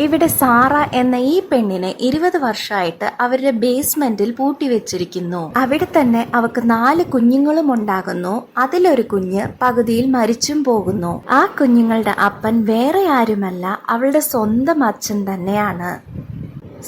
ഇവിടെ സാറ എന്ന ഈ പെണ്ണിനെ 20 വർഷമായിട്ട് അവരുടെ ബേസ്മെന്റിൽ പൂട്ടിവെച്ചിരിക്കുന്നു. അവിടെ തന്നെ അവക്ക് 4 കുഞ്ഞുങ്ങളും ഉണ്ടാകുന്നു. അതിലൊരു കുഞ്ഞ് പകുതിയിൽ മരിച്ചും പോകുന്നു. ആ കുഞ്ഞുങ്ങളുടെ അപ്പൻ വേറെ ആരുമല്ല, അവളുടെ സ്വന്തം അച്ഛൻ തന്നെയാണ്.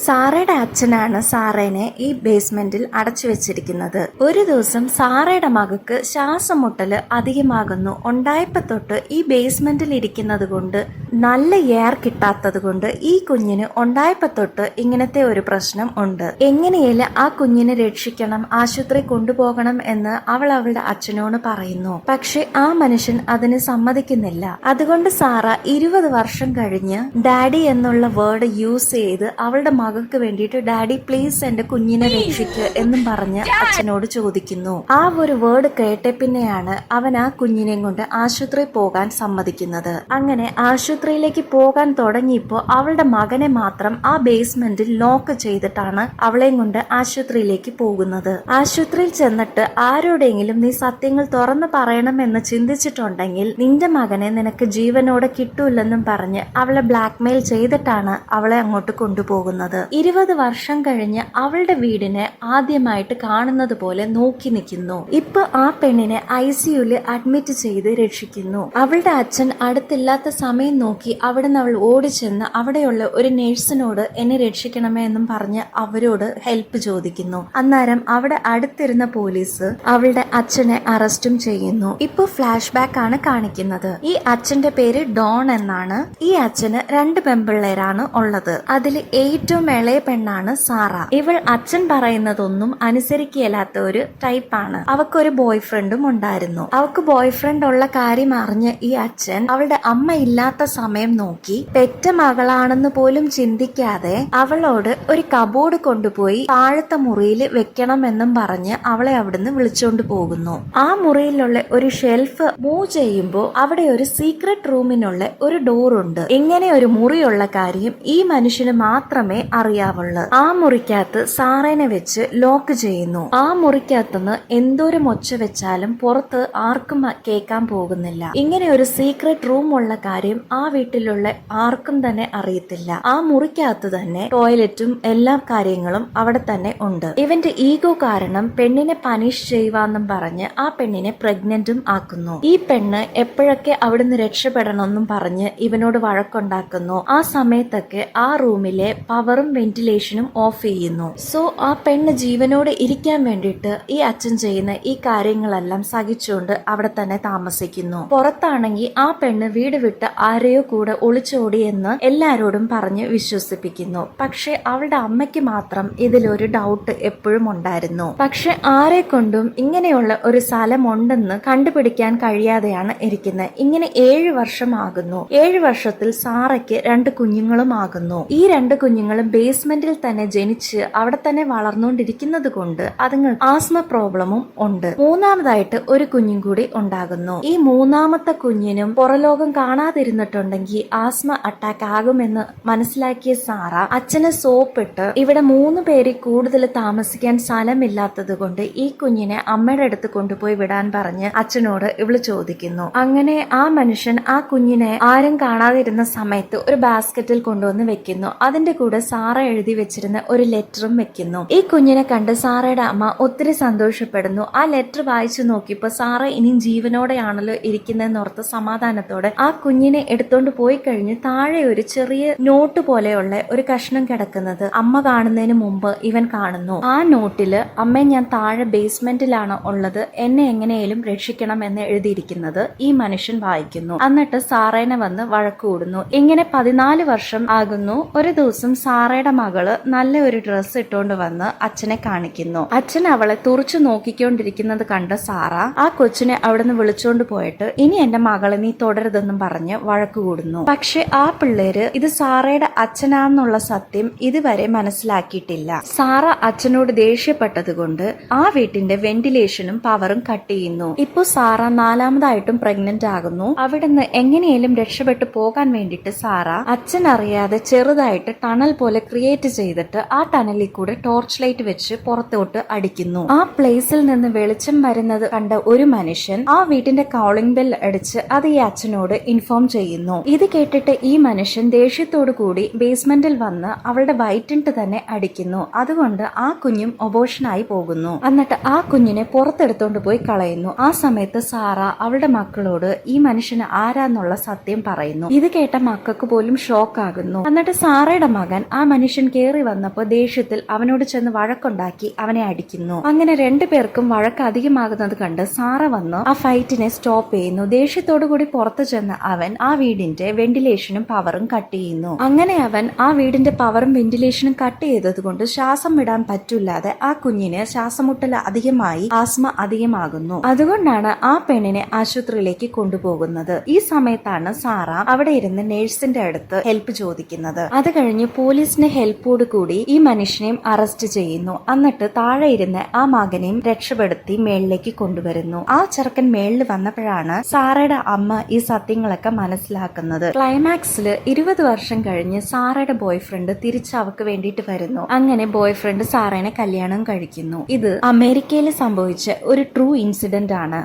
സാറയുടെ അച്ഛനാണ് സാറേനെ ഈ ബേസ്മെന്റിൽ അടച്ചു വെച്ചിരിക്കുന്നത്. ഒരു ദിവസം സാറയുടെ മകൾക്ക് ശ്വാസമുട്ടല് അധികമാകുന്നു. ഉണ്ടായപ്പോ തൊട്ട് ഈ ബേസ്മെന്റിൽ ഇരിക്കുന്നത് കൊണ്ട് നല്ല എയർ കിട്ടാത്തത് കൊണ്ട് ഈ കുഞ്ഞിന് ഉണ്ടായപ്പോ തൊട്ട് ഇങ്ങനത്തെ ഒരു പ്രശ്നം ഉണ്ട്. എങ്ങനെയാലും ആ കുഞ്ഞിനെ രക്ഷിക്കണം, ആശുപത്രി കൊണ്ടുപോകണം എന്ന് അവൾ അവളുടെ അച്ഛനോട് പറയുന്നു. പക്ഷെ ആ മനുഷ്യൻ അതിന് സമ്മതിക്കുന്നില്ല. അതുകൊണ്ട് സാറ 20 വർഷം കഴിഞ്ഞ് ഡാഡി എന്നുള്ള വേർഡ് യൂസ് ചെയ്ത് അവളുടെ മകൾക്ക് വേണ്ടിയിട്ട് ഡാഡി പ്ലീസ് എന്റെ കുഞ്ഞിനെ രക്ഷിക്ക് എന്നും പറഞ്ഞ് അച്ഛനോട് ചോദിക്കുന്നു. ആ ഒരു വേർഡ് കേട്ട പിന്നെയാണ് അവൻ ആ കുഞ്ഞിനെയും കൊണ്ട് ആശുപത്രി പോകാൻ സമ്മതിക്കുന്നത്. അങ്ങനെ ആശുപത്രിയിലേക്ക് പോകാൻ തുടങ്ങിയപ്പോ അവളുടെ മകനെ മാത്രം ആ ബേസ്മെന്റിൽ ലോക്ക് ചെയ്തിട്ടാണ് അവളെയും കൊണ്ട് ആശുപത്രിയിലേക്ക് പോകുന്നത്. ആശുപത്രിയിൽ ചെന്നിട്ട് ആരോടെങ്കിലും നീ സത്യങ്ങൾ തുറന്നു പറയണമെന്ന് ചിന്തിച്ചിട്ടുണ്ടെങ്കിൽ നിന്റെ മകനെ നിനക്ക് ജീവനോടെ കിട്ടൂല്ലെന്നും പറഞ്ഞ് അവളെ ബ്ലാക്ക്മെയിൽ ചെയ്തിട്ടാണ് അവളെ അങ്ങോട്ട് കൊണ്ടുപോകുന്നത്. 20 വർഷം കഴിഞ്ഞ് അവളുടെ വീടിനെ ആദ്യമായിട്ട് കാണുന്നത് പോലെ നോക്കി നിൽക്കുന്നു. ഇപ്പൊ ആ പെണ്ണിനെ ICUല് അഡ്മിറ്റ് ചെയ്ത് രക്ഷിക്കുന്നു. അവളുടെ അച്ഛൻ അടുത്തില്ലാത്ത സമയം നോക്കി അവിടെ നിന്ന് അവൾ ഓടിച്ചെന്ന് അവിടെയുള്ള ഒരു നേഴ്സിനോട് എന്നെ രക്ഷിക്കണമേ എന്നും പറഞ്ഞ് അവരോട് ഹെൽപ്പ് ചോദിക്കുന്നു. അന്നേരം അവിടെ അടുത്തിരുന്ന പോലീസ് അവളുടെ അച്ഛനെ അറസ്റ്റും ചെയ്യുന്നു. ഇപ്പൊ ഫ്ലാഷ് ബാക്ക് ആണ് കാണിക്കുന്നത്. ഈ അച്ഛന്റെ പേര് ഡോൺ എന്നാണ്. ഈ അച്ഛന് 2 പെൺപിള്ളേരാണ് ഉള്ളത്. അതിൽ ഏറ്റവും ഇളയ പെണ്ണാണ് സാറ. ഇവൾ അച്ഛൻ പറയുന്നതൊന്നും അനുസരിക്കലാത്ത ഒരു ടൈപ്പാണ്. അവക്കൊരു ബോയ് ഫ്രണ്ടും ഉണ്ടായിരുന്നു. അവക്ക് ബോയ് ഫ്രണ്ട് ഉള്ള കാര്യം അറിഞ്ഞ് ഈ അച്ഛൻ അവളുടെ അമ്മ ഇല്ലാത്ത സമയം നോക്കി പെറ്റ മകളാണെന്ന് പോലും ചിന്തിക്കാതെ അവളോട് ഒരു കബോർഡ് കൊണ്ടുപോയി താഴത്തെ മുറിയിൽ വെക്കണമെന്നും പറഞ്ഞ് അവളെ അവിടുന്ന് വിളിച്ചോണ്ട് പോകുന്നു. ആ മുറിയിലുള്ള ഒരു ഷെൽഫ് മൂവ് ചെയ്യുമ്പോൾ അവിടെ ഒരു സീക്രട്ട് റൂമിനുള്ള ഒരു ഡോർ ഉണ്ട്. ഇങ്ങനെ ഒരു മുറിയുള്ള കാര്യം ഈ മനുഷ്യന് മാത്രമേ അറിയാവുള്ളൂ. ആ മുറിക്കകത്ത് സാറേനെ വെച്ച് ലോക്ക് ചെയ്യുന്നു. ആ മുറിക്കകത്തുനിന്ന് എന്തോരം ഒച്ച വെച്ചാലും പുറത്ത് ആർക്കും കേൾക്കാൻ പോകുന്നില്ല. ഇങ്ങനെ ഒരു സീക്രട്ട് റൂം ഉള്ള കാര്യം ആ വീട്ടിലുള്ള ആർക്കും തന്നെ അറിയത്തില്ല. ആ മുറിക്കകത്ത് തന്നെ ടോയ്ലറ്റും എല്ലാ കാര്യങ്ങളും അവിടെ തന്നെ ഉണ്ട്. ഇവന്റെ ഈഗോ കാരണം പെണ്ണിനെ പനിഷ് ചെയ്യുവാന്നും പറഞ്ഞ് ആ പെണ്ണിനെ പ്രഗ്നന്റും ആക്കുന്നു. ഈ പെണ്ണ് എപ്പോഴൊക്കെ അവിടുന്ന് രക്ഷപ്പെടണമെന്നും പറഞ്ഞ് ഇവനോട് വഴക്കുണ്ടാക്കുന്നു. ആ സമയത്തൊക്കെ ആ റൂമിലെ പവറും വെന്റിലേഷനും ഓഫ് ചെയ്യുന്നു. സോ ആ പെണ്ണ് ജീവനോട് ഇരിക്കാൻ വേണ്ടിയിട്ട് ഈ അച്ഛൻ ചെയ്യുന്ന ഈ കാര്യങ്ങളെല്ലാം സഹിച്ചുകൊണ്ട് അവിടെ തന്നെ താമസിക്കുന്നു. പുറത്താണെങ്കിൽ ആ പെണ്ണ് വീട് വിട്ട് ആരെയോ കൂടെ ഒളിച്ചോടി എന്ന് എല്ലാരോടും പറഞ്ഞ് വിശ്വസിപ്പിക്കുന്നു. പക്ഷെ അവളുടെ അമ്മയ്ക്ക് മാത്രം ഇതിലൊരു ഡൗട്ട് എപ്പോഴും ഉണ്ടായിരുന്നു. പക്ഷെ ആരെ കൊണ്ടും ഇങ്ങനെയുള്ള ഒരു സ്ഥലം ഉണ്ടെന്ന് കണ്ടുപിടിക്കാൻ കഴിയാതെയാണ് ഇരിക്കുന്നത്. ഇങ്ങനെ 7 വർഷമാകുന്നു. 7 വർഷത്തിൽ സാറയ്ക്ക് 2 കുഞ്ഞുങ്ങളും ആകുന്നു. ഈ 2 കുഞ്ഞുങ്ങളും ബേസ്മെന്റിൽ തന്നെ ജനിച്ച് അവിടെ തന്നെ വളർന്നുകൊണ്ടിരിക്കുന്നത് കൊണ്ട് അതുങ്ങൾ ആസ്മ പ്രോബ്ലമും ഉണ്ട്. മൂന്നാമതായിട്ട് ഒരു കുഞ്ഞും കൂടി ഉണ്ടാകുന്നു. ഈ മൂന്നാമത്തെ കുഞ്ഞിനും പുറലോകം കാണാതിരുന്നിട്ടുണ്ടെങ്കിൽ ആസ്മ അറ്റാക്ക് ആകുമെന്ന് മനസ്സിലാക്കിയ സാറ അച്ഛനെ സോപ്പിട്ട് ഇവിടെ 3 പേര് കൂടുതൽ താമസിക്കാൻ സ്ഥലമില്ലാത്തത് കൊണ്ട് ഈ കുഞ്ഞിനെ അമ്മയുടെ അടുത്ത് കൊണ്ടുപോയി വിടാൻ പറഞ്ഞ് അച്ഛനോട് ഇവള് ചോദിക്കുന്നു. അങ്ങനെ ആ മനുഷ്യൻ ആ കുഞ്ഞിനെ ആരും കാണാതിരുന്ന സമയത്ത് ഒരു ബാസ്ക്കറ്റിൽ കൊണ്ടുവന്ന് വെക്കുന്നു. അതിന്റെ കൂടെ സാറ എഴുതി വെച്ചിരുന്ന ഒരു ലെറ്ററും വെക്കുന്നു. ഈ കുഞ്ഞിനെ കണ്ട് സാറയുടെ അമ്മ ഒത്തിരി സന്തോഷപ്പെടുന്നു. ആ ലെറ്റർ വായിച്ചു നോക്കിയപ്പോ സാറ ഇനിയും ജീവനോടെയാണല്ലോ ഇരിക്കുന്നതെന്നോർത്ത് സമാധാനത്തോടെ ആ കുഞ്ഞിനെ എടുത്തോണ്ട് പോയി കഴിഞ്ഞ് താഴെ ഒരു ചെറിയ നോട്ട് പോലെയുള്ള ഒരു കഷ്ണം കിടക്കുന്നത് അമ്മ കാണുന്നതിന് മുമ്പ് ഇവൻ കാണുന്നു. ആ നോട്ടില് അമ്മ ഞാൻ താഴെ ബേസ്മെന്റിലാണ് ഉള്ളത്, എന്നെ എങ്ങനെയും രക്ഷിക്കണം എന്ന് എഴുതിയിരിക്കുന്നത് ഈ മനുഷ്യൻ വായിക്കുന്നു. എന്നിട്ട് സാറേനെ വന്ന് വഴക്കൂടുന്നു. ഇങ്ങനെ 14 വർഷം ആകുന്നു. ഒരു ദിവസം സാറയുടെ മകള് നല്ല ഒരു ഡ്രസ്സ് ഇട്ടുകൊണ്ട് വന്ന് അച്ഛനെ കാണിക്കുന്നു. അച്ഛൻ അവളെ തുറച്ചു നോക്കിക്കൊണ്ടിരിക്കുന്നത് കണ്ട സാറ ആ കൊച്ചിനെ അവിടുന്ന് വിളിച്ചോണ്ട് പോയിട്ട് ഇനി എന്റെ മകളെ നീ തുടരുതെന്നും പറഞ്ഞ് വഴക്കുകൂടുന്നു. പക്ഷെ ആ പിള്ളേര് ഇത് സാറയുടെ അച്ഛനാന്നുള്ള സത്യം ഇതുവരെ മനസ്സിലാക്കിയിട്ടില്ല. സാറ അച്ഛനോട് ദേഷ്യപ്പെട്ടത് കൊണ്ട് ആ വീട്ടിന്റെ വെന്റിലേഷനും പവറും കട്ട് ചെയ്യുന്നു. ഇപ്പൊ സാറ 4ാമതായിട്ടും പ്രഗ്നന്റ് ആകുന്നു. അവിടുന്ന് എങ്ങനെയും രക്ഷപ്പെട്ടു പോകാൻ വേണ്ടിട്ട് സാറ അച്ഛൻ അറിയാതെ ചെറുതായിട്ട് ടണൽ പോലെ ക്രിയേറ്റ് ചെയ്തിട്ട് ആ ടണലിൽ കൂടെ ടോർച്ച് ലൈറ്റ് വെച്ച് പുറത്തോട്ട് അടിക്കുന്നു. ആ പ്ലേസിൽ നിന്ന് വെളിച്ചം വരുന്നത് കണ്ട ഒരു മനുഷ്യൻ ആ വീട്ടിന്റെ കോളിംഗ് ബെൽ അടിച്ച് അത് ഈ അച്ഛനോട് ഇൻഫോം ചെയ്യുന്നു. പറയുന്നു. ഇത് കേട്ടിട്ട് ഈ മനുഷ്യൻ ദേഷ്യത്തോടു കൂടി ബേസ്മെന്റിൽ വന്ന് അവളുടെ വയറ്റിട്ട് തന്നെ അടിക്കുന്നു. അതുകൊണ്ട് ആ കുഞ്ഞും ഒബോഷനായി പോകുന്നു. എന്നിട്ട് ആ കുഞ്ഞിനെ പുറത്തെടുത്തോണ്ട് പോയി കളയുന്നു. ആ സമയത്ത് സാറ അവളുടെ മക്കളോട് ഈ മനുഷ്യന് ആരാന്നുള്ള സത്യം പറയുന്നു. ഇത് കേട്ട മക്കൾക്ക് പോലും ഷോക്ക് ആകുന്നു. എന്നിട്ട് സാറയുടെ മകൻ ആ മനുഷ്യൻ കേറി വന്നപ്പോ ദേഷ്യത്തിൽ അവനോട് ചെന്ന് വഴക്കുണ്ടാക്കി അവനെ അടിക്കുന്നു. അങ്ങനെ രണ്ടുപേർക്കും വഴക്ക് അധികമാകുന്നത് കണ്ട് സാറ വന്ന് ആ ഫൈറ്റിനെ സ്റ്റോപ്പ് ചെയ്യുന്നു. ദേഷ്യത്തോടു കൂടി പുറത്തു ചെന്ന് അവൻ ആ വീടിന്റെ വെന്റിലേഷനും പവറും കട്ട് ചെയ്യുന്നു. അങ്ങനെ അവൻ ആ വീടിന്റെ പവറും വെന്റിലേഷനും കട്ട് ചെയ്തത് കൊണ്ട് ശ്വാസം വിടാൻ പറ്റില്ലാതെ ആ കുഞ്ഞിന് ശ്വാസമുട്ടൽ അധികമായി ആസ്മ അധികമാകുന്നു. അതുകൊണ്ടാണ് ആ പെണ്ണിനെ ആശുപത്രിയിലേക്ക് കൊണ്ടുപോകുന്നത്. ഈ സമയത്താണ് സാറ അവിടെ ഇരുന്ന് നേഴ്സിന്റെ അടുത്ത് ഹെൽപ്പ് ചോദിക്കുന്നത്. അത് കഴിഞ്ഞ് പോലീസിന്റെ ഹെൽപ്പോട് കൂടി ഈ മനുഷ്യനെയും അറസ്റ്റ് ചെയ്യുന്നു. എന്നിട്ട് താഴെ ഇരുന്ന് ആ മകനെയും രക്ഷപ്പെടുത്തി മേളിലേക്ക് കൊണ്ടുവരുന്നു. ആ ചെറുക്കൻ മേളിൽ വന്നപ്പോഴാണ് സാറയുടെ അമ്മ ഈ സത്യങ്ങളൊക്കെ മനസ്സിലാക്കുന്നത്. ക്ലൈമാക്സിൽ 20 വർഷം കഴിഞ്ഞ് സാറയുടെ ബോയ്ഫ്രണ്ട് തിരിച്ച് അവക്ക് വേണ്ടിയിട്ട് വരുന്നു. അങ്ങനെ ബോയ്ഫ്രണ്ട് സാറേനെ കല്യാണം കഴിക്കുന്നു. ഇത് അമേരിക്കയിൽ സംഭവിച്ച ഒരു ട്രൂ ഇൻസിഡന്റ് ആണ്.